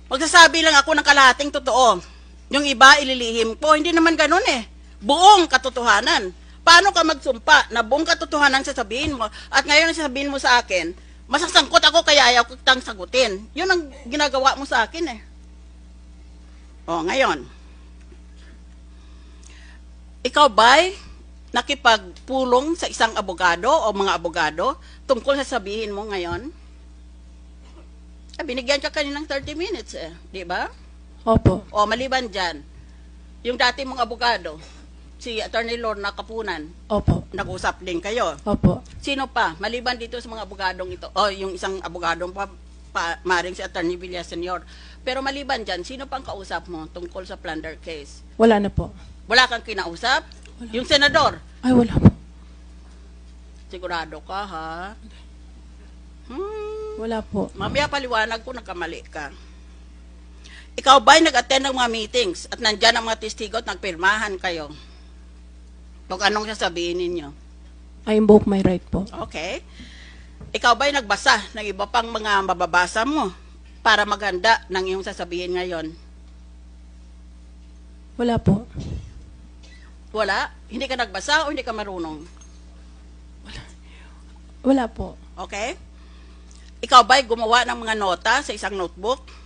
Magsasabi lang ako ng kalahating totoo. Yung iba, ililihim ko. Hindi naman ganun eh. Buong katotohanan. Paano ka magsumpa na buong katotohanan sasabihin mo? At ngayon sasabihin mo sa akin, masasangkot ako kaya ayaw ko kitang sagutin. Yun ang ginagawa mo sa akin eh. O, ngayon. Ikaw ba'y nakipagpulong sa isang abogado o mga abogado tungkol sa sabihin mo ngayon? Binigyan ka kaninang 30 minutes eh, di ba? Opo. O maliban dyan, yung dati mong abogado, si Attorney Lorna Kapunan, Opo. nag-usap din kayo. Opo. Sino pa, maliban dito sa mga abogadong ito, o yung isang abogadong maring si Attorney Villaseñor. Pero maliban dyan, sino pang kausap mo tungkol sa plunder case? Wala na po. Wala kang kinausap? Yung senador? Ay, wala po. Sigurado ka, ha? Wala po. Mamaya paliwanag ko, nagkamali ka. Ikaw ba'y nag-attend ng mga meetings at nandyan ang mga testigo at nagpirmahan kayo? Kung anong sasabihin ninyo? I invoke my right po. Okay. Ikaw ba'y nagbasa ng iba pang mga mababasa mo para maghanda ng iyong sasabihin ngayon? Wala po. Wala? Hindi ka nagbasa o hindi ka marunong? Wala po. Okay? Ikaw ba'y gumawa ng mga nota sa isang notebook?